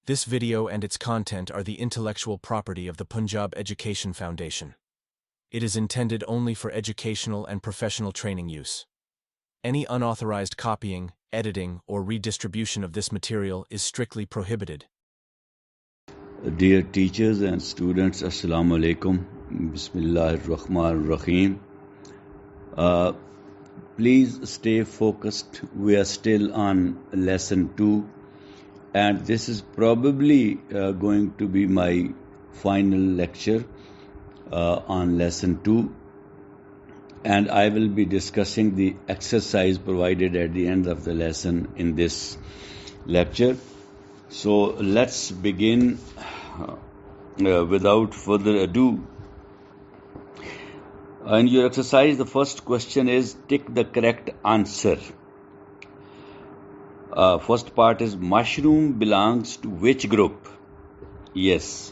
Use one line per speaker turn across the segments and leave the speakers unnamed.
This video and its content are the intellectual property of the Punjab Education Foundation. It is intended only for educational and professional training use. Any unauthorized copying, editing, or redistribution of this material is strictly prohibited.
Dear teachers and students, Assalamu alaikum. Bismillahirrahmanirrahim. Please stay focused. We are still on lesson 2, and this is probably going to be my final lecture on lesson 2, and I will be discussing the exercise provided at the end of the lesson in this lecture. So let's begin without further ado. In your exercise, the first question is tick the correct answer. First part is mushroom belongs to which group? Yes.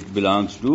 it belongs to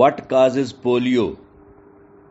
What causes polio?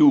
2.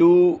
2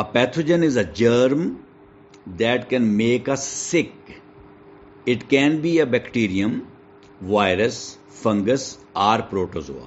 A pathogen is a germ that can make us sick. It can be a bacterium, virus, fungus or protozoa.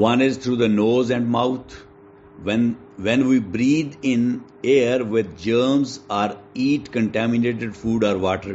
One is through the nose and mouth. When we breathe in air with germs or eat contaminated food or water.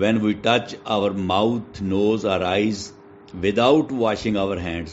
when we touch our mouth, nose or eyes without washing our hands,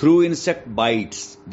through insect bites,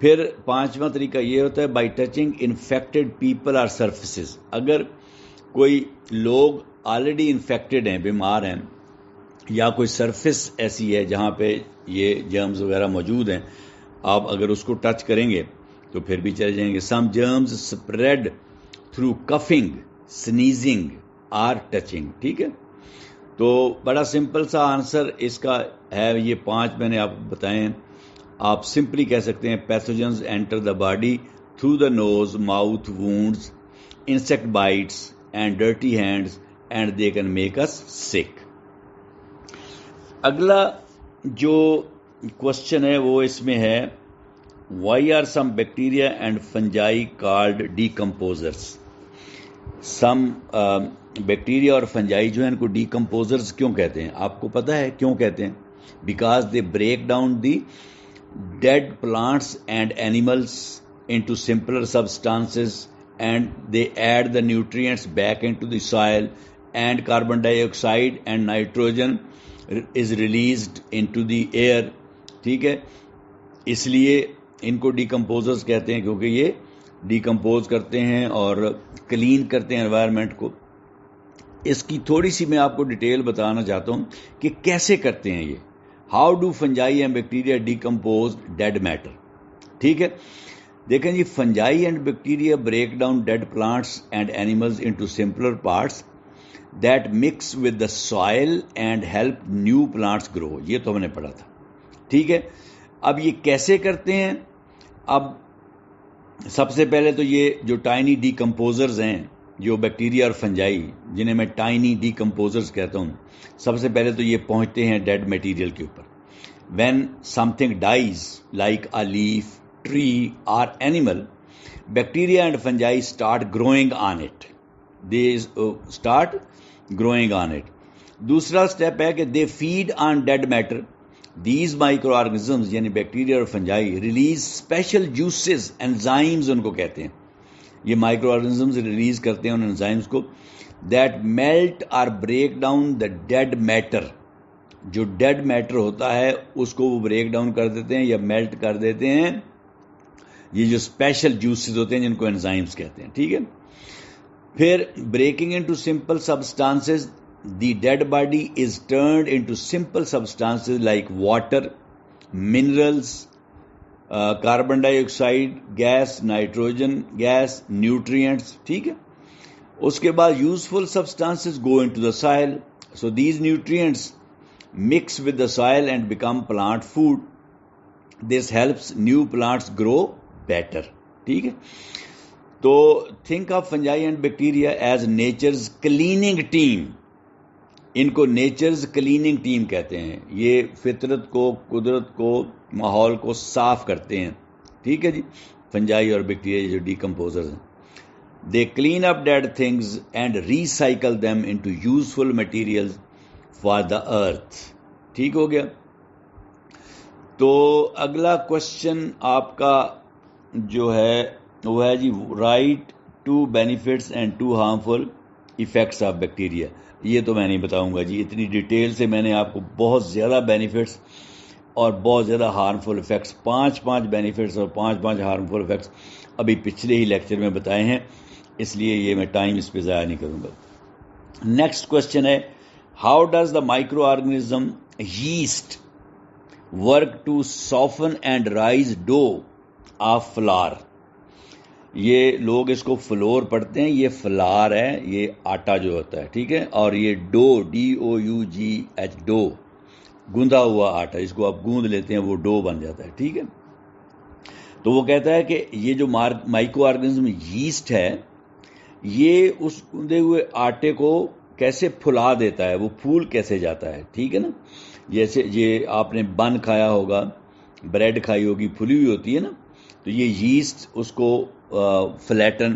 پھر پانچواں طریقہ یہ ہوتا ہے by touching infected people اور surfaces. اگر کوئی لوگ آلریڈی انفیکٹڈ ہیں, بیمار ہیں, یا کوئی سرفس ایسی ہے جہاں پہ یہ جرمز وغیرہ موجود ہیں, آپ اگر اس کو ٹچ کریں گے تو پھر بھی چلے جائیں گے. Some germs spread through coughing, sneezing اور ٹچنگ. ٹھیک ہے, تو بڑا سمپل سا آنسر اس کا ہے, یہ 5 میں نے آپ کو بتائے ہیں. آپ سمپلی کہہ سکتے ہیں pathogens enter the body through the nose, mouth, wounds, insect bites and dirty hands and they can make us sick. اگلا جو کوشچن ہے وہ اس میں ہے, why are some bacteria and fungi called decomposers. Some bacteria اور fungi جو ہیں ان کو ڈیکمپوزرز کیوں کہتے ہیں؟ آپ کو پتہ ہے کیوں کہتے ہیں؟ Because they break down the dead plants and animals into simpler substances and they add the nutrients back into the soil and carbon dioxide and nitrogen is released into the air. ٹھیک ہے, اس لیے ان کو ڈیکمپوزرز کہتے ہیں کیونکہ یہ decompose کرتے ہیں اور کلین کرتے ہیں انوائرمنٹ کو. اس کی تھوڑی سی میں آپ کو ڈیٹیل بتانا چاہتا ہوں کہ کیسے کرتے ہیں یہ. How do fungi and bacteria decompose dead matter. ٹھیک ہے, دیکھیں جی, fungi and bacteria break down dead plants and animals into simpler parts that mix with the soil and help new plants grow. یہ تو ہم نے پڑھا تھا. ٹھیک ہے, اب یہ کیسے کرتے ہیں؟ اب سب سے پہلے تو یہ جو ٹائنی ڈیکمپوزرز ہیں, جو بیکٹیریا اور فنجائی جنہیں میں ٹائنی ڈیکمپوزرز کہتا ہوں, سب سے پہلے تو یہ پہنچتے ہیں ڈیڈ میٹیریل کے اوپر. When something dies like a leaf, tree اور animal, bacteria and fungi start growing on it. They start growing on it. دوسرا اسٹیپ ہے کہ they feed on dead matter. These microorganisms یعنی bacteria اور fungi release special juices, enzymes ان کو کہتے ہیں. یہ مائکرو آرگنزمز ریلیز کرتے ہیں ان انزائمز کو دیٹ میلٹ اور break down the dead matter. جو ڈیڈ میٹر ہوتا ہے اس کو وہ بریک ڈاؤن کر دیتے ہیں یا میلٹ کر دیتے ہیں. یہ جو اسپیشل جوسز ہوتے ہیں جن کو انزائمز کہتے ہیں. ٹھیک ہے, پھر breaking into simple substances, the dead body is turned into simple substances like water, minerals, carbon dioxide gas, nitrogen gas, nutrients. ٹھیک ہے, اس کے بعد useful substances go into the soil. So these nutrients mix with the soil and become plant food. This helps new plants grow better. ٹھیک ہے, تو think of fungi and bacteria as nature's cleaning team. ان کو nature's cleaning team کہتے ہیں. یہ فطرت کو, قدرت کو, ماحول کو صاف کرتے ہیں. ٹھیک ہے جی, فنجائی اور بیکٹیریا جو ڈیکمپوزرز ہیں. They clean up dead things and recycle them into useful materials for the earth. ٹھیک ہو گیا. تو اگلا کوشچن آپ کا جو ہے وہ ہے جی, right 2 benefits and 2 harmful effects of bacteria. یہ تو میں نہیں بتاؤں گا جی, اتنی ڈیٹیل سے میں نے آپ کو بہت زیادہ بینیفٹس اور بہت زیادہ ہارمفل ایفیکٹس, 5 بینیفٹس اور 5 ہارمفل ایفیکٹس ابھی پچھلے ہی لیکچر میں بتائے ہیں, اس لیے یہ میں ٹائم اس پہ ضائع نہیں کروں گا. نیکسٹ کوشچن ہے, how does the microorganism yeast work to soften and rise dough of flour. یہ لوگ اس کو فلور پڑھتے ہیں, یہ فلار ہے, یہ آٹا جو ہوتا ہے. ٹھیک ہے, اور یہ ڈو, DOUGH, ڈو, گوندا ہوا آٹا, اس کو آپ گوند لیتے ہیں وہ ڈو بن جاتا ہے. ٹھیک ہے, تو وہ کہتا ہے کہ یہ جو مائکرو آرگنزم یسٹ ہے یہ اس گوندے ہوئے آٹے کو کیسے پھلا دیتا ہے, وہ پھول کیسے جاتا ہے. ٹھیک ہے نا, جیسے یہ آپ نے بن کھایا ہوگا, بریڈ کھائی ہوگی, پھلی ہوئی ہوتی ہے نا, تو یہ یسٹ اس کو فلیٹن,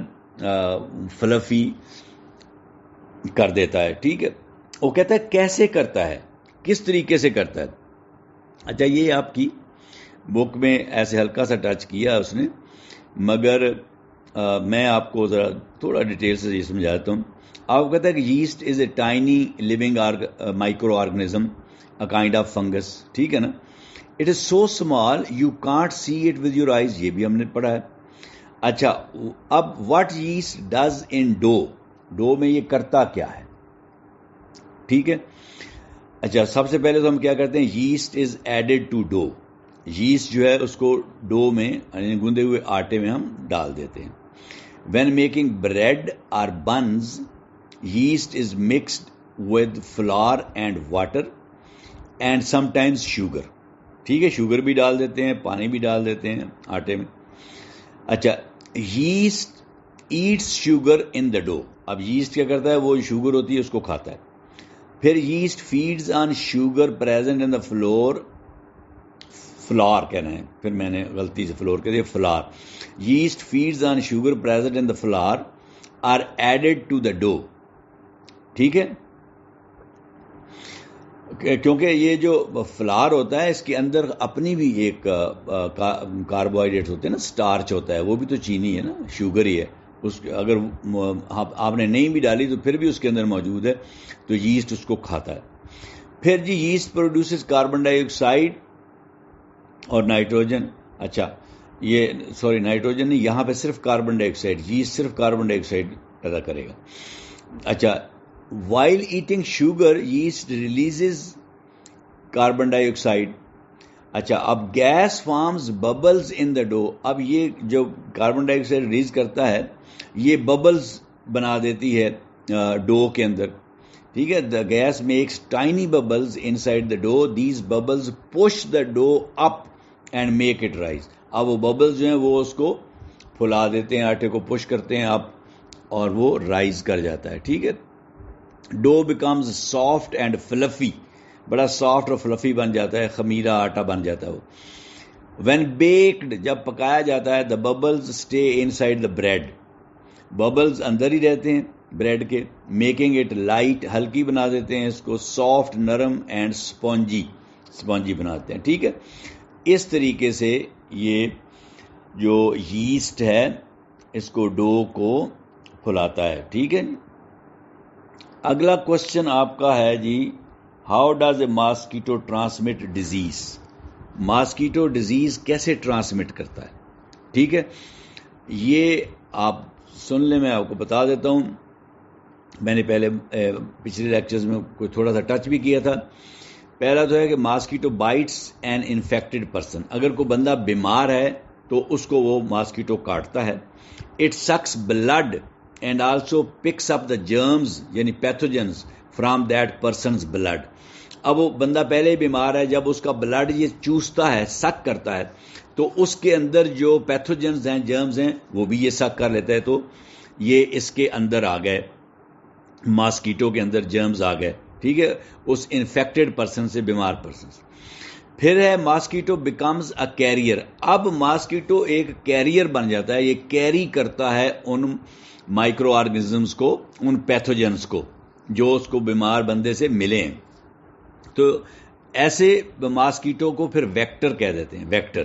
فلفی کر دیتا ہے. ٹھیک ہے, وہ کہتا ہے کیسے کرتا ہے, کس طریقے سے کرتا ہے. اچھا, یہ آپ کی بک میں ایسے ہلکا سا ٹچ کیا اس نے, مگر میں آپ کو ذرا تھوڑا ڈیٹیل سے یہ سمجھاتا ہوں. آپ کو کہتا ہے کہ yeast is a tiny living microorganism, a kind of fungus. ٹھیک ہے نا, it is so small you can't see it with your eyes, یہ بھی ہم نے پڑھا ہے. اچھا, اب what yeast does in dough, dough میں یہ کرتا کیا ہے, ٹھیک ہے. اچھا, سب سے پہلے تو ہم کیا کرتے ہیں, یسٹ از ایڈڈ ٹو ڈو, یسٹ جو ہے اس کو ڈو میں یعنی گوندے ہوئے آٹے میں ہم ڈال دیتے ہیں. وین میکنگ بریڈ اور buns, یسٹ is mixed with فلار and water and some times sugar, ٹھیک ہے, شوگر بھی ڈال دیتے ہیں, پانی بھی ڈال دیتے ہیں آٹے میں. اچھا, yeast eats sugar in the dough, اب یسٹ کیا کرتا ہے, وہ شوگر ہوتی ہے اس کو کھاتا ہے. پھر yeast feeds on sugar present in the flour کہنا ہے, پھر میں نے غلطی سے فلور کہہ دیا, flour. Yeast feeds on sugar present in the flour are added to the dough, ٹھیک ہے, کیونکہ یہ جو فلار ہوتا ہے اس کے اندر اپنی بھی ایک کاربوہائیڈریٹ ہوتے ہیں نا, سٹارچ ہوتا ہے, وہ بھی تو چینی ہے نا, شوگر ہی ہے. اس اگر آپ نے نہیں بھی ڈالی تو پھر بھی اس کے اندر موجود ہے, تو یسٹ اس کو کھاتا ہے. پھر جی یسٹ پروڈیوسز کاربن ڈائی آکسائڈ اور نائٹروجن. اچھا, یہ سوری نائٹروجن نہیں, یہاں پہ صرف کاربن ڈائی آکسائڈ, یسٹ صرف کاربن ڈائی آکسائڈ پیدا کرے گا. اچھا, while eating sugar yeast releases carbon dioxide. اچھا, اب gas forms bubbles in the dough, اب یہ جو کاربن ڈائی آکسائڈ ریلیز کرتا ہے یہ ببلز بنا دیتی ہے ڈو کے اندر, ٹھیک ہے. The gas makes tiny bubbles inside the dough, these bubbles push the dough up and make it rise. اب وہ ببلز جو ہیں وہ اس کو پھلا دیتے ہیں, آٹے کو پش کرتے ہیں اپ اور وہ رائز کر جاتا ہے, ٹھیک ہے. Do becomes soft and fluffy, بڑا سافٹ اور فلفی بن جاتا ہے, خمیرہ آٹا بن جاتا ہے وہ. وین بیکڈ, جب پکایا جاتا ہے, the bubbles stay inside the bread, bubbles اندر ہی رہتے ہیں بریڈ کے, میکنگ اٹ لائٹ, ہلکی بنا دیتے ہیں اس کو, سافٹ, نرم اینڈ اسپونجی بناتے ہیں, ٹھیک ہے. اس طریقے سے یہ جو یسٹ ہے اس کو ڈو کو پھلاتا ہے, ٹھیک ہے. اگلا کوشچن آپ کا ہے جی, how does a mosquito transmit disease, mosquito disease کیسے ٹرانسمٹ کرتا ہے, ٹھیک ہے. یہ آپ سن لیں, میں آپ کو بتا دیتا ہوں, میں نے پہلے پچھلے لیکچرز میں کوئی تھوڑا سا ٹچ بھی کیا تھا. پہلا تو ہے کہ mosquito bites an infected person, اگر کوئی بندہ بیمار ہے تو اس کو وہ ماسکیٹو کاٹتا ہے. It sucks blood and also picks up the germs یعنی pathogens from that person's blood. اب وہ بندہ پہلے ہی بیمار ہے, جب اس کا بلڈ یہ چوستا ہے, سک کرتا ہے, تو اس کے اندر جو پیتھوجنز ہیں, جرمز ہیں, وہ بھی یہ سک کر لیتا ہے. تو یہ اس کے اندر آ گئے, ماسکیٹو کے اندر جرمز آ گئے, ٹھیک ہے, اس انفیکٹڈ پرسن سے, بیمار پرسن سے. پھر ہے ماسکیٹو بیکمز اے کیریئر, اب ماسکیٹو ایک کیریئر بن جاتا ہے, یہ کیری کرتا ہے ان مائکرو آرگنزمز کو, ان پیتھوجنز کو جو اس کو بیمار بندے سے ملے ہیں. تو ایسے ماسکیٹو کو پھر ویکٹر کہہ دیتے ہیں, ویکٹر,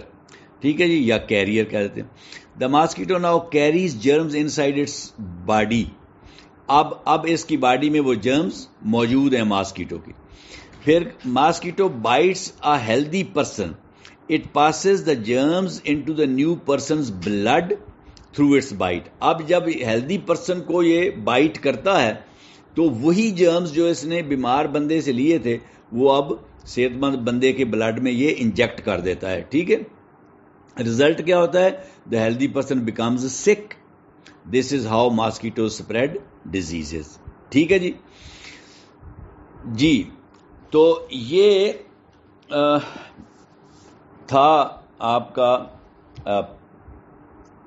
ٹھیک ہے جی, یا کیریئر کہہ دیتے ہیں. The mosquito now carries germs inside its body, اب اس کی باڈی میں وہ جرمز موجود ہیں ماسکیٹو کی. پھر mosquito bites a healthy person, it passes the germs into the new person's blood through its bite. اب جب ہیلدی پرسن کو یہ بائٹ کرتا ہے تو وہی جرمز جو اس نے بیمار بندے سے لیے تھے وہ اب صحت مند بندے کے بلڈ میں یہ انجیکٹ کر دیتا ہے, ٹھیک ہے. رزلٹ کیا ہوتا ہے, دا healthy person becomes sick. This is how mosquito spread diseases, ٹھیک ہے جی. جی تو یہ تھا آپ کا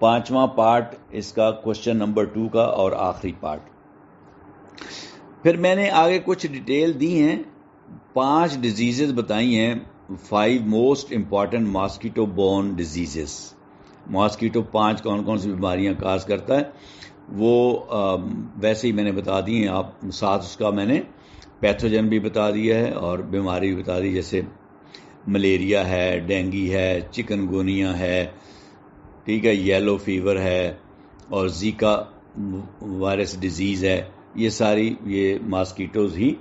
5واں پارٹ اس کا, کوشچن نمبر 2 کا, اور آخری پارٹ. پھر میں نے آگے کچھ ڈیٹیل دی ہیں, 5 ڈیزیزز بتائی ہیں, 5 most important mosquito born diseases. Mosquito 5 کون کون سی بیماریاں کاز کرتا ہے وہ ویسے ہی میں نے بتا دی ہیں, آپ ساتھ اس کا میں نے پیتھوجن بھی بتا دیا ہے اور بیماری بھی بتا دی, جیسے ملیریا ہے, ڈینگی ہے, چکن گونیا ہے, ٹھیک ہے, یلو فیور ہے, اور زیکا وائرس ڈیزیز ہے. یہ ساری یہ ماسکیٹوز ہی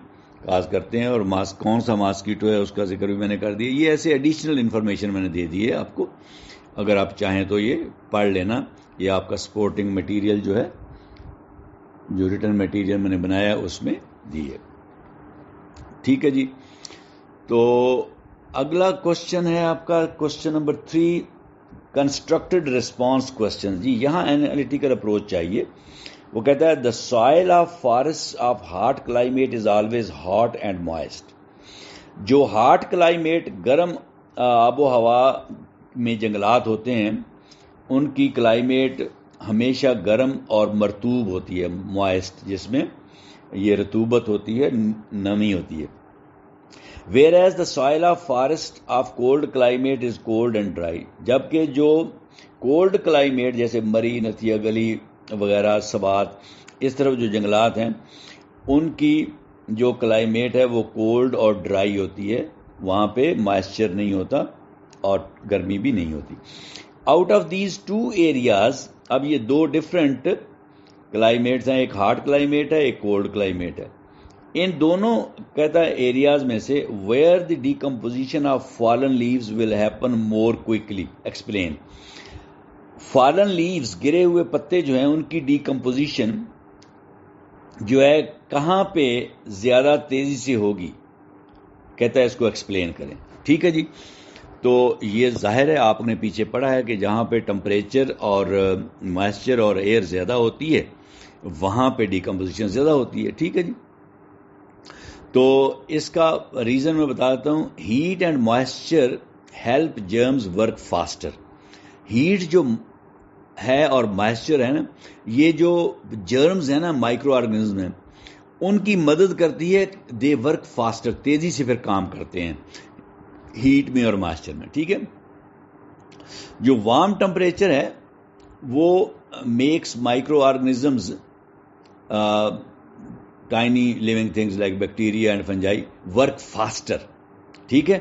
کاز کرتے ہیں, اور کون سا ماسکیٹو ہے اس کا ذکر بھی میں نے کر دیا. یہ ایسے ایڈیشنل انفارمیشن میں نے دے دی ہے آپ کو, اگر آپ چاہیں تو یہ پڑھ لینا. یہ آپ کا سپورٹنگ مٹیریل جو ہے, جو ریٹن مٹیریل میں نے بنایا اس میں دی ہے. ٹھیک ہے جی. تو اگلا کوشچن ہے آپ کا question number 3, constructed response question. جی یہاں اینالیٹیکل اپروچ چاہیے. وہ کہتا ہے the soil of forest of hot climate is always hot and moist. جو ہاٹ کلائمیٹ گرم آب و ہوا میں جنگلات ہوتے ہیں ان کی کلائمیٹ ہمیشہ گرم اور مرطوب ہوتی ہے, موائسٹ جس میں یہ رطوبت ہوتی ہے, نمی ہوتی ہے. whereas the soil of forest of cold climate is cold and dry. جبکہ جو کولڈ کلائمیٹ جیسے مری, نتھیا گلی وغیرہ, سبات, اس طرف جو جنگلات ہیں ان کی جو کلائمیٹ ہے وہ کولڈ اور ڈرائی ہوتی ہے, وہاں پہ مائسچر نہیں ہوتا اور گرمی بھی نہیں ہوتی. آؤٹ آف دیز 2 ایریاز, اب یہ 2 ڈفرینٹ کلائمیٹس ہیں, ایک ہاٹ کلائمیٹ ہے ایک کولڈ کلائمیٹ ہے. ان دونوں کہتا ہے ایریاز میں سے where the decomposition of fallen leaves will happen more quickly. Explain. Fallen leaves, گرے ہوئے پتے جو ہیں, ان کی ڈیکمپوزیشن جو ہے کہاں پہ زیادہ تیزی سے ہوگی, کہتا ہے اس کو ایکسپلین کریں. ٹھیک ہے جی. تو یہ ظاہر ہے آپ نے پیچھے پڑھا ہے کہ جہاں پہ ٹمپریچر اور موائسچر اور ایئر زیادہ ہوتی ہے وہاں پہ ڈیکمپوزیشن زیادہ ہوتی ہے. ٹھیک ہے جی. تو اس کا ریزن میں بتاتا ہوں. Heat and moisture help germs work faster. Heat جو ہے اور موائسچر ہے نا, یہ جو جرمز ہیں نا, مائکرو آرگنزم ہیں, ان کی مدد کرتی ہے. دے ورک فاسٹر, تیزی سے پھر کام کرتے ہیں ہیٹ میں اور موائسچر میں. ٹھیک ہے. جو وارم ٹمپریچر ہے وہ makes microorganisms, tiny living things like bacteria and fungi work faster. ٹھیک ہے.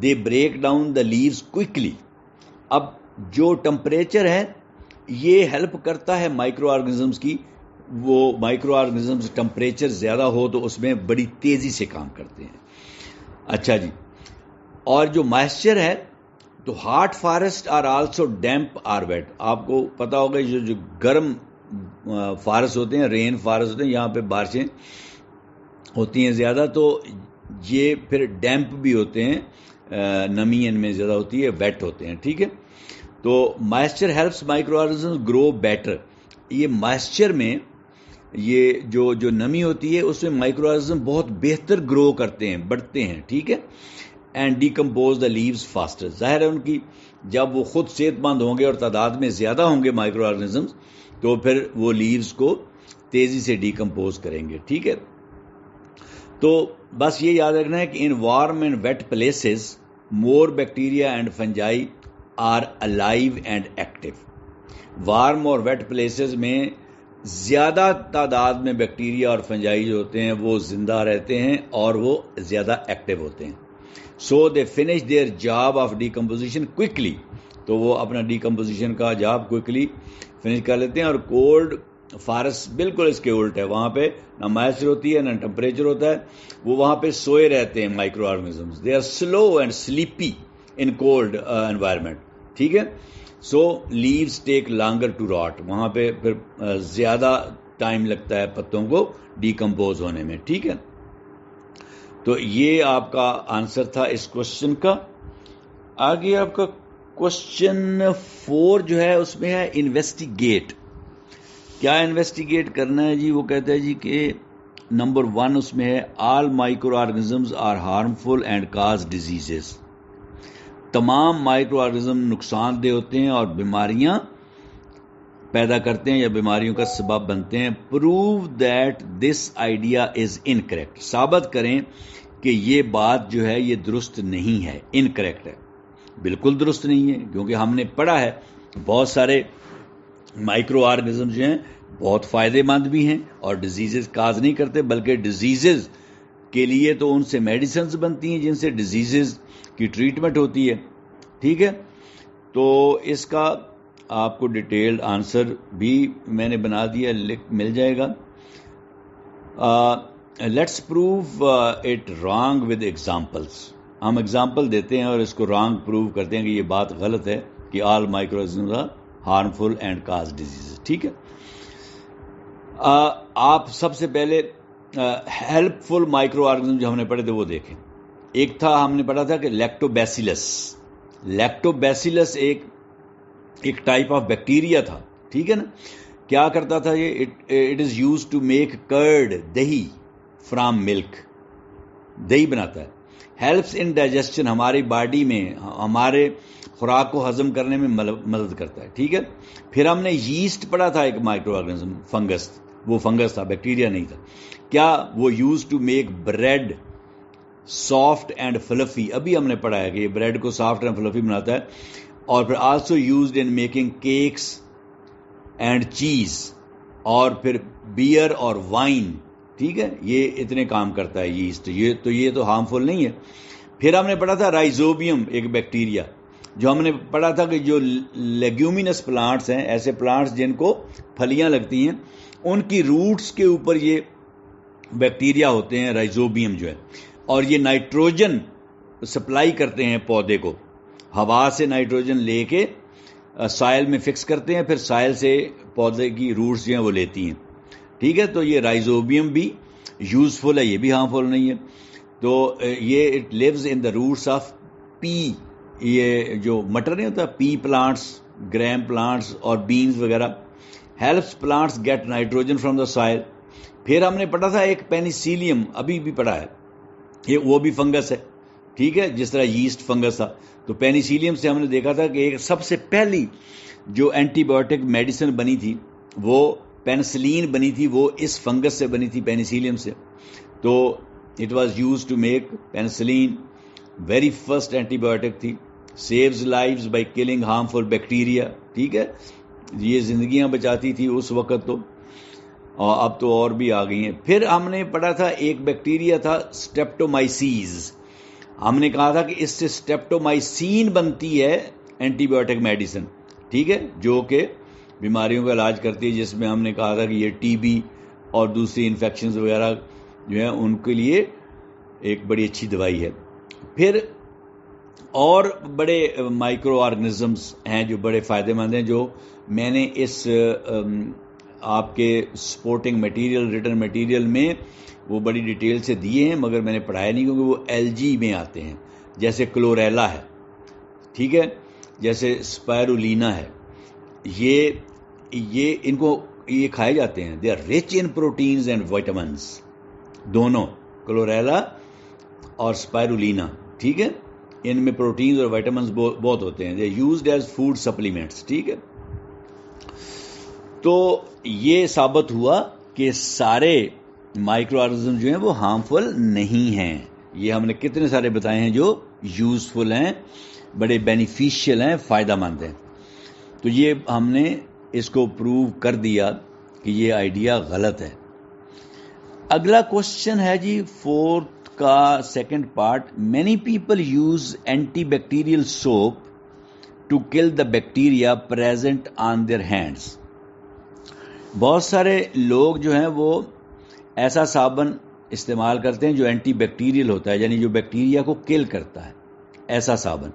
they break down the leaves quickly. اب جو ٹمپریچر ہے یہ ہیلپ کرتا ہے مائکرو آرگنزمز کی. وہ مائکرو آرگنزمز ٹمپریچر زیادہ ہو تو اس میں بڑی تیزی سے کام کرتے ہیں. اچھا جی. اور جو موائسچر ہے تو hot forest are also damp or wet. آپ کو پتا ہوگا جو گرم فارسٹ ہوتے ہیں, رین فارسٹ ہوتے ہیں, یہاں پہ بارشیں ہوتی ہیں زیادہ, تو یہ پھر ڈیمپ بھی ہوتے ہیں, نمی ان میں زیادہ ہوتی ہے, ویٹ ہوتے ہیں. ٹھیک ہے. تو موائسچر ہیلپس مائکرو آرگنزمز گرو بیٹر. یہ موائسچر میں یہ جو نمی ہوتی ہے اس میں مائکرو آرگنزم بہت بہتر گرو کرتے ہیں, بڑھتے ہیں. ٹھیک ہے. And decompose the leaves faster. ظاہر ہے ان کی جب وہ خود صحت مند ہوں گے اور تعداد میں زیادہ ہوں گے مائکرو آرگنزمز, تو پھر وہ لیوز کو تیزی سے ڈیکمپوز کریں گے. ٹھیک ہے. تو بس یہ یاد رکھنا ہے کہ in warm and wet places more bacteria and fungi are alive and active. Warm اور ویٹ پلیسز میں زیادہ تعداد میں بیکٹیریا اور فنجائی جو ہوتے ہیں وہ زندہ رہتے ہیں اور وہ زیادہ ایکٹیو ہوتے ہیں. So they finish their job of decomposition quickly. تو وہ اپنا ڈیکمپوزیشن کا جاب کوئکلی فنش کر لیتے ہیں. اور کولڈ فارسٹ بالکل اس کے الٹ ہے, وہاں پہ نہ موائسچر ہوتی ہے نہ ٹمپریچر ہوتا ہے, وہ وہاں پہ سوئے رہتے ہیں microorganisms. They are slow and sleepy in cold environment. ٹھیک ہے. So leaves take longer to rot. وہاں پہ پھر زیادہ ٹائم لگتا ہے پتوں کو ڈیکمپوز ہونے میں. ٹھیک ہے. تو یہ آپ کا آنسر تھا اس کوشچن کا. آگے آپ کا کوشچن 4 جو ہے اس میں ہے انویسٹیگیٹ. کیا انویسٹیگیٹ کرنا ہے جی؟ وہ کہتا ہے جی کہ نمبر 1 اس میں ہے all microorganisms are harmful and cause diseases. تمام مائکرو آرگنزم نقصان دہ ہوتے ہیں اور بیماریاں پیدا کرتے ہیں یا بیماریوں کا سبب بنتے ہیں. Prove that this idea is incorrect. ثابت کریں کہ یہ بات جو ہے یہ درست نہیں ہے, انکریکٹ ہے. بالکل درست نہیں ہے, کیونکہ ہم نے پڑھا ہے بہت سارے مائکرو آرگنزم جو ہیں بہت فائدے مند بھی ہیں اور ڈیزیزز کاز نہیں کرتے, بلکہ ڈیزیزز کے لیے تو ان سے میڈیسنز بنتی ہیں جن سے ڈیزیزز کی ٹریٹمنٹ ہوتی ہے. ٹھیک ہے. تو اس کا آپ کو ڈیٹیلڈ آنسر بھی میں نے بنا دیا, مل جائے گا. Let's prove it wrong with examples. ہم ایگزامپل دیتے ہیں اور اس کو رانگ پروو کرتے ہیں کہ یہ بات غلط ہے کہ all microorganisms are harmful and cause disease. ٹھیک ہے, آپ سب سے پہلے ہیلپ فل مائکرو آرگنزم جو ہم نے پڑھے تھے وہ دیکھیں. ایک تھا, ہم نے پڑھا تھا کہ لیکٹوبیسیلس. لیکٹوبیسیلس ایک ٹائپ آف بیکٹیریا تھا. ٹھیک ہے نا, کیا کرتا تھا یہ, it is use to make curd, دہی فرام ملک, دہی بناتا ہے. ہیلپس ان ڈائجسشن, ہماری باڈی میں ہمارے خوراک کو ہضم کرنے میں مدد کرتا ہے. ٹھیک ہے, پھر ہم نے ییسٹ پڑھا تھا, ایک مائکرو آرگنزم, فنگس. وہ فنگس تھا, بیکٹیریا نہیں تھا. کیا وہ use to make bread soft and fluffy. ابھی ہم نے پڑھا ہے کہ یہ بریڈ کو سافٹ اینڈ فلفی بناتا ہے. اور پھر also used in making cakes and cheese, اور پھر بیئر اور وائن. ٹھیک ہے, یہ اتنے کام کرتا ہے ییسٹ. یہ تو ہارمفل نہیں ہے. پھر ہم نے پڑھا تھا رائزوبیم, ایک بیکٹیریا, جو ہم نے پڑھا تھا کہ جو لیگیومینس پلانٹس ہیں, ایسے پلانٹس جن کو پھلیاں لگتی ہیں, ان کی روٹس کے اوپر یہ بیکٹیریا ہوتے ہیں, رائزوبیم جو ہے. اور یہ نائٹروجن سپلائی کرتے ہیں پودے کو, ہوا سے نائٹروجن لے کے سائل میں فکس کرتے ہیں, پھر سائل سے پودے کی روٹس جو ہیں وہ لیتی ہیں. ٹھیک ہے, تو یہ رائزوبیم بھی یوزفل ہے, یہ بھی ہارمفل نہیں ہے. تو یہ it lives in the roots of pea, یہ جو مٹر نہیں ہوتا, پی پلانٹس, گریم پلانٹس اور بینز وغیرہ. Helps plants get nitrogen from the soil. پھر ہم نے پڑھا تھا ایک پینیسیلیم, ابھی بھی پڑھا ہے, یہ وہ بھی فنگس ہے. ٹھیک ہے, جس طرح ییسٹ فنگس تھا. تو پینیسیلیم سے ہم نے دیکھا تھا کہ ایک سب سے پہلی جو اینٹی بایوٹک میڈیسن بنی تھی, وہ پینسلین بنی تھی, وہ اس فنگس سے بنی تھی, پینیسیلیم سے. تو it was use to make penicillin, very first antibiotic تھی. Saves lives by killing harmful bacteria. ٹھیک ہے, یہ زندگیاں بچاتی تھی اس وقت تو, اور اب تو اور بھی آ گئی ہیں. پھر ہم نے پڑھا تھا ایک بیکٹیریا تھا اسٹیپٹومائسیز. ہم نے کہا تھا کہ اس سے اسٹیپٹومائسین بنتی ہے اینٹی بایوٹک میڈیسن. ٹھیک ہے, جو کہ بیماریوں کا علاج کرتی ہے, جس میں ہم نے کہا تھا کہ یہ ٹی بی اور دوسری انفیکشنز وغیرہ جو ہیں ان کے لیے ایک بڑی اچھی دوائی ہے. پھر اور بڑے مائکرو آرگنزمز ہیں جو بڑے فائدہ مند ہیں, جو میں نے اس آپ کے سپورٹنگ میٹیریل, ریٹن میٹیریل میں وہ بڑی ڈیٹیل سے دیے ہیں, مگر میں نے پڑھایا نہیں کیونکہ وہ LG میں آتے ہیں. جیسے کلوریلا ہے, ٹھیک ہے, جیسے اسپائرولینا ہے, یہ ان کو یہ کھائے جاتے ہیں. They are rich in proteins and vitamins, دونوں کلوریلا اور اسپائرولینا. ٹھیک ہے, ان میں پروٹینز اور وائٹامنس بہت ہوتے ہیں. They are used as food supplements. ٹھیک ہے, تو یہ ثابت ہوا کہ سارے مائکرو آرگنزم جو ہیں وہ ہارمفل نہیں ہیں. یہ ہم نے کتنے سارے بتائے ہیں جو یوزفل ہیں, بڑے بینیفیشیل ہیں, فائدہ مند ہیں. تو یہ ہم نے اس کو پروو کر دیا کہ یہ آئیڈیا غلط ہے. اگلا کوشچن ہے جی 4 کا second part. Many people use antibacterial soap to kill the bacteria present on their hands. بہت سارے لوگ جو ہیں وہ ایسا صابن استعمال کرتے ہیں جو اینٹی بیکٹیریل ہوتا ہے, یعنی جو بیکٹیریا کو کل کرتا ہے, ایسا صابن.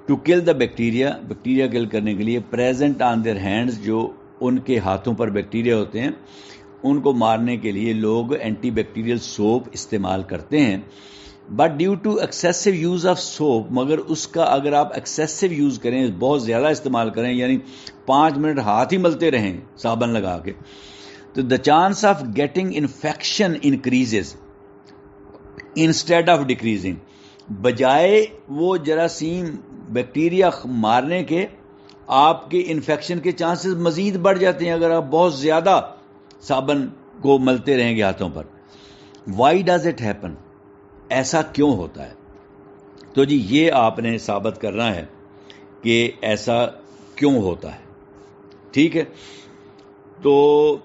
To kill the bacteria, bacteria کل کرنے کے لیے. پریزنٹ آن دیئر ہینڈز, جو ان کے ہاتھوں پر بیکٹیریا ہوتے ہیں ان کو مارنے کے لیے لوگ اینٹی بیکٹیریل سوپ استعمال کرتے ہیں. But due to excessive use of soap, مگر اس کا اگر آپ ایکسیسو یوز کریں, بہت زیادہ استعمال کریں, یعنی 5 منٹ ہاتھ ہی ملتے رہیں صابن لگا کے, تو the chance of getting infection increases instead of decreasing. بجائے وہ جراثیم بیکٹیریا مارنے کے, آپ کے انفیکشن کے چانسز مزید بڑھ جاتے ہیں اگر آپ بہت زیادہ صابن کو ملتے رہیں گے ہاتھوں پر. وائی ڈز اٹ ہیپن, ایسا کیوں ہوتا ہے؟ تو جی یہ آپ نے ثابت کرنا ہے کہ ایسا کیوں ہوتا ہے. ٹھیک ہے, تو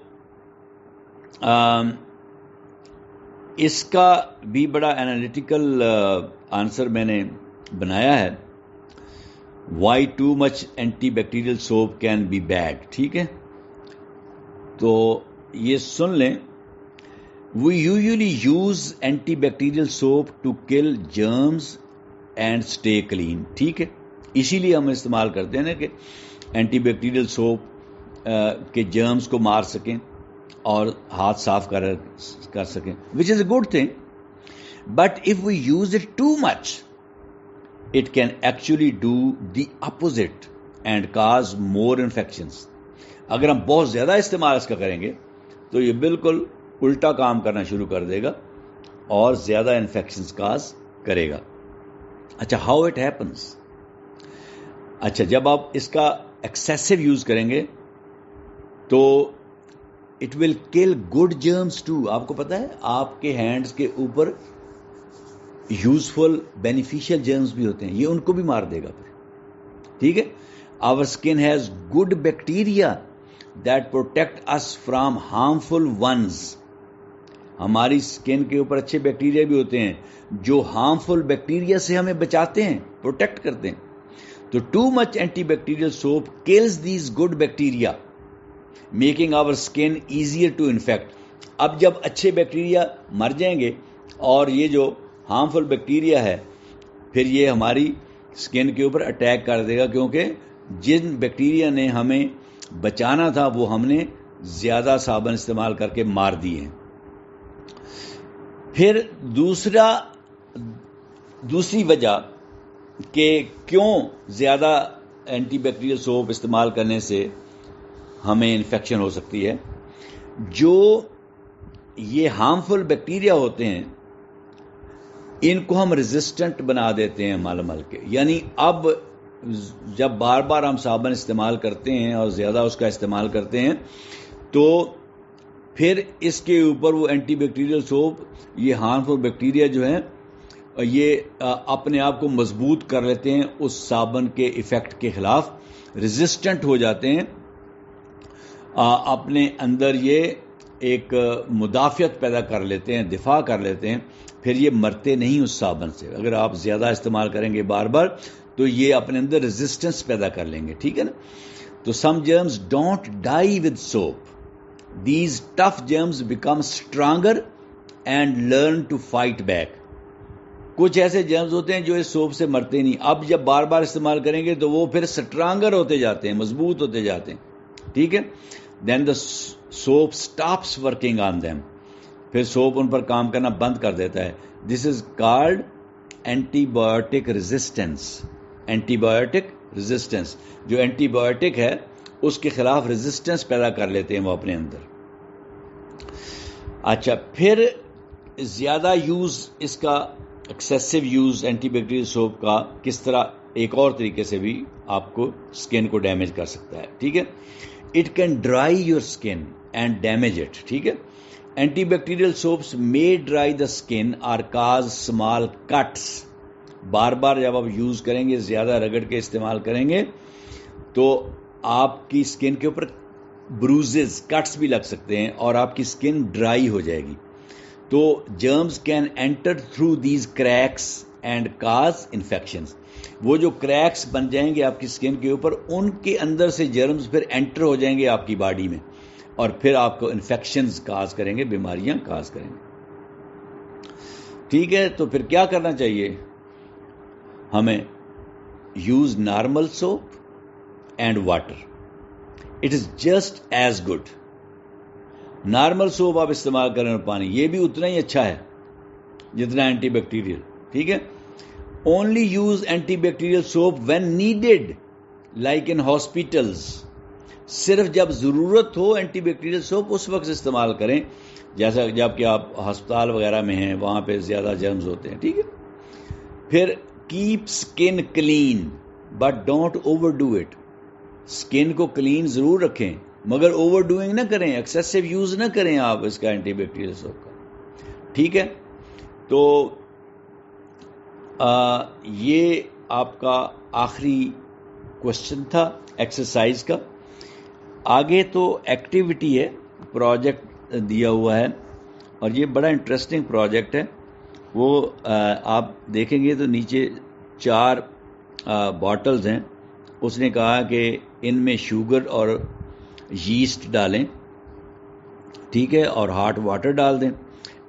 اس کا بھی بڑا انالیٹیکل آنسر میں نے بنایا ہے. Why too much antibacterial soap can be bad. ٹھیک ہے, تو یہ سن لیں We usually use antibacterial soap to kill germs and stay clean. ٹھیک ہے, اسی لیے ہم استعمال کرتے ہیں نا کہ اینٹی بیکٹیریل سوپ کے جرمز کو مار سکیں اور ہاتھ صاف کر سکیں, which is a good thing. But if we use it too much, it can actually do the opposite and cause more infections. اگر ہم بہت زیادہ استعمال اس کا کریں گے تو یہ بالکل الٹا کام کرنا شروع کر دے گا اور زیادہ انفیکشنز کاز کرے گا. اچھا, ہاؤ اٹ ہیپنس. اچھا, جب آپ اس کا ایکسیسو یوز کریں گے تو اٹ ول کل گڈ جرمس ٹو. آپ کو پتا ہے آپ کے ہینڈز کے اوپر یوزفل بینیفیشل جرمز بھی ہوتے ہیں, یہ ان کو بھی مار دے گا پھر. ٹھیک ہے, our skin has good bacteria that protect us from harmful ones. ہماری اسکن کے اوپر اچھے بیکٹیریا بھی ہوتے ہیں جو ہارمفل بیکٹیریا سے ہمیں بچاتے ہیں, پروٹیکٹ کرتے ہیں. تو too much antibacterial soap kills these good bacteria making our skin easier to infect. اب جب اچھے بیکٹیریا مر جائیں گے اور یہ جو ہارمفل بیکٹیریا ہے پھر یہ ہماری اسکن کے اوپر اٹیک کر دے گا, کیونکہ جن بیکٹیریا نے ہمیں بچانا تھا وہ ہم نے زیادہ صابن استعمال کر کے مار دیے ہیں. پھر دوسری وجہ کہ کیوں زیادہ اینٹی بیکٹیریل سوپ استعمال کرنے سے ہمیں انفیکشن ہو سکتی ہے, جو یہ ہارمفل بیکٹیریا ہوتے ہیں ان کو ہم ریزسٹنٹ بنا دیتے ہیں مل مل کے. یعنی اب جب بار بار ہم صابن استعمال کرتے ہیں اور زیادہ اس کا استعمال کرتے ہیں تو پھر اس کے اوپر وہ اینٹی بیکٹیریل سوپ یہ ہارمفل بیکٹیریا جو ہیں یہ اپنے آپ کو مضبوط کر لیتے ہیں اس صابن کے ایفیکٹ کے خلاف, ریزسٹنٹ ہو جاتے ہیں, اپنے اندر یہ ایک مدافعت پیدا کر لیتے ہیں, دفاع کر لیتے ہیں, پھر یہ مرتے نہیں اس صابن سے. اگر آپ زیادہ استعمال کریں گے بار بار تو یہ اپنے اندر ریزسٹنس پیدا کر لیں گے. ٹھیک ہے نا. تو some germs don't die with soap. These tough germs become stronger and learn to fight back. کچھ ایسے جرمز ہوتے ہیں جو اس سوپ سے مرتے نہیں, اب جب بار بار استعمال کریں گے تو وہ پھر اسٹرانگر ہوتے جاتے ہیں, مضبوط ہوتے جاتے ہیں. ٹھیک ہے. Then the soap stops working on them. پھر سوپ ان پر کام کرنا بند کر دیتا ہے. This is called antibiotic resistance. Antibiotic resistance, جو اینٹی بایوٹک ہے اس کے خلاف ریزسٹنس پیدا کر لیتے ہیں وہ اپنے اندر. اچھا, پھر زیادہ یوز اس کا excessive use antibacterial soap کا کس طرح ایک اور طریقے سے بھی آپ کو اسکن کو ڈیمیج کر سکتا ہے. ٹھیک ہے. It can dry your skin and damage it. ٹھیک ہے. Antibacterial soaps may dry the skin اور کاز اسمال کٹس. بار بار جب آپ یوز کریں گے, زیادہ رگڑ کے استعمال کریں گے تو آپ کی اسکن کے اوپر بروزز, کٹس بھی لگ سکتے ہیں اور آپ کی اسکن ڈرائی ہو جائے گی. تو germs can enter through these cracks and cause infections. وہ جو کریکس بن جائیں گے آپ کی اسکن کے اوپر, ان کے اندر سے جرمز پھر انٹر ہو جائیں گے آپ کی باڈی میں اور پھر آپ کو انفیکشنز کاز کریں گے, بیماریاں کاز کریں گے. ٹھیک ہے. تو پھر کیا کرنا چاہیے ہمیں؟ Use normal soap and water. It is just as good. Normal soap آپ استعمال کریں اور پانی, یہ بھی اتنا ہی اچھا ہے جتنا اینٹی بیکٹیریل. ٹھیک ہے. Only use antibacterial soap when needed like in hospitals. صرف جب ضرورت ہو اینٹی بیکٹیریل سوپ اس وقت استعمال کریں, جیسا جب کہ آپ ہسپتال وغیرہ میں ہیں, وہاں پہ زیادہ جرمز ہوتے ہیں. ٹھیک ہے. پھر keep skin clean but don't overdo it. Skin کو کلین ضرور رکھیں مگر اوور ڈوئنگ نہ کریں, ایکسیسو یوز نہ کریں آپ اس کا اینٹی بیکٹیریل سوپ کا. ٹھیک ہے. تو یہ آپ کا آخری کوشچن تھا ایکسرسائز کا. آگے تو ایکٹیویٹی ہے, پروجیکٹ دیا ہوا ہے اور یہ بڑا انٹرسٹنگ پروجیکٹ ہے. وہ آپ دیکھیں گے تو نیچے 4 باٹلز ہیں. اس نے کہا کہ ان میں شوگر اور یسٹ ڈالیں. ٹھیک ہے. اور ہاٹ واٹر ڈال دیں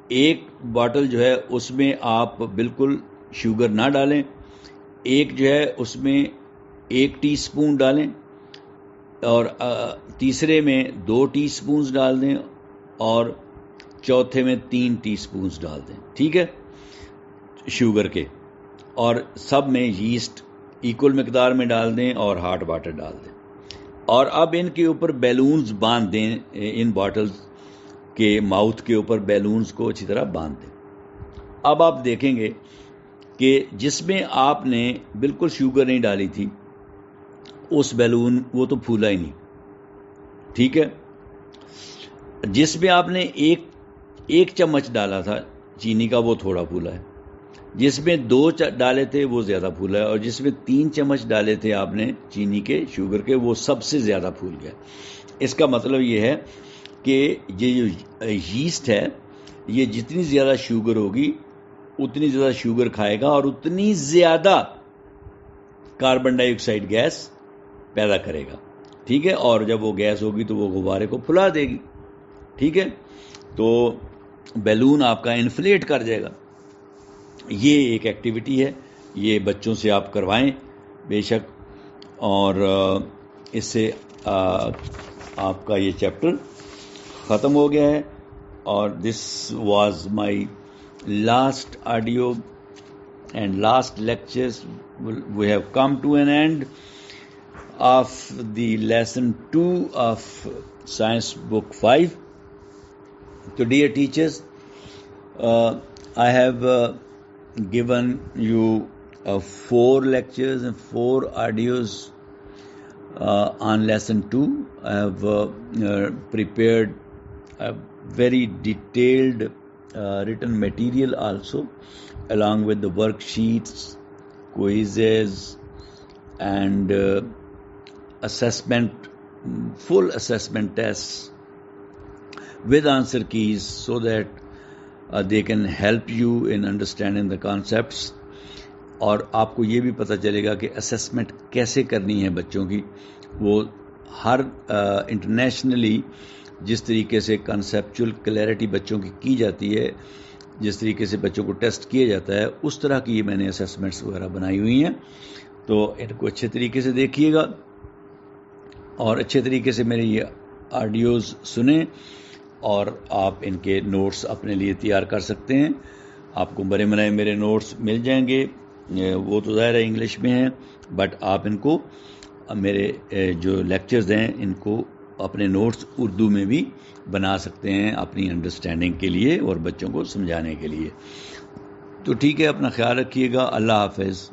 ایک باٹل جو ہے اس میں آپ بالکل شوگر نہ ڈالیں, ایک جو ہے اس میں 1 ٹی اسپون ڈالیں, اور تیسرے میں 2 ٹی اسپونز ڈال دیں, اور چوتھے میں 3 ٹی اسپونز ڈال دیں, ٹھیک ہے, شوگر کے, اور سب میں یسٹ ایکول مقدار میں ڈال دیں اور ہاٹ واٹر ڈال دیں, اور اب ان کے اوپر بیلونز باندھ دیں, ان باٹلز کے ماؤتھ کے اوپر بیلونز کو اچھی طرح باندھ دیں. اب آپ دیکھیں گے کہ جس میں آپ نے بالکل شوگر نہیں ڈالی تھی اس بیلون وہ تو پھولا ہی نہیں, ٹھیک ہے. جس میں آپ نے ایک چمچ ڈالا تھا چینی کا وہ تھوڑا پھولا ہے, جس میں 2 ڈالے تھے وہ زیادہ پھولا ہے, اور جس میں 3 چمچ ڈالے تھے آپ نے چینی کے شوگر کے وہ سب سے زیادہ پھول گیا. اس کا مطلب یہ ہے کہ یہ جو یسٹ ہے یہ جتنی زیادہ شوگر ہوگی اتنی زیادہ شوگر کھائے گا اور اتنی زیادہ کاربن ڈائی آکسائڈ گیس پیدا کرے گا, ٹھیک ہے, اور جب وہ گیس ہوگی تو وہ غبارے کو پھلا دے گی, ٹھیک ہے, تو بیلون آپ کا انفلیٹ کر جائے گا. یہ ایک ایکٹیویٹی ہے, یہ بچوں سے آپ کروائیں بے شک, اور اس سے آپ کا یہ چیپٹر ختم ہو گیا ہے. اور this was my last audio and last lectures. We have come to an end of the lesson 2 of science book 5. So dear teachers, I have given you 4 lectures and 4 audios on lesson 2. I have prepared a very detailed written material also, along with the worksheets, quizzes, and assessment, full assessment tests with answer keys, so that they can help you in understanding the concepts. اور آپ کو یہ بھی پتہ چلے گا کہ assessment کیسے کرنی ہے بچوں کی. وہ ہر انٹرنیشنلی جس طریقے سے کنسیپچول کلیئرٹی بچوں کی جاتی ہے, جس طریقے سے بچوں کو ٹیسٹ کیا جاتا ہے, اس طرح کی میں نے اسیسمنٹس وغیرہ بنائی ہوئی ہیں. تو ان کو اچھے طریقے سے دیکھیے گا اور اچھے طریقے سے میرے یہ آڈیوز سنیں, اور آپ ان کے نوٹس اپنے لیے تیار کر سکتے ہیں. آپ کو بڑے منائے میرے نوٹس مل جائیں گے, وہ تو ظاہر ہے انگلش میں ہیں, بٹ آپ ان کو میرے جو لیکچرز ہیں ان کو اپنے نوٹس اردو میں بھی بنا سکتے ہیں اپنی انڈرسٹینڈنگ کے لیے اور بچوں کو سمجھانے کے لیے. تو ٹھیک ہے, اپنا خیال رکھیے گا. اللہ حافظ.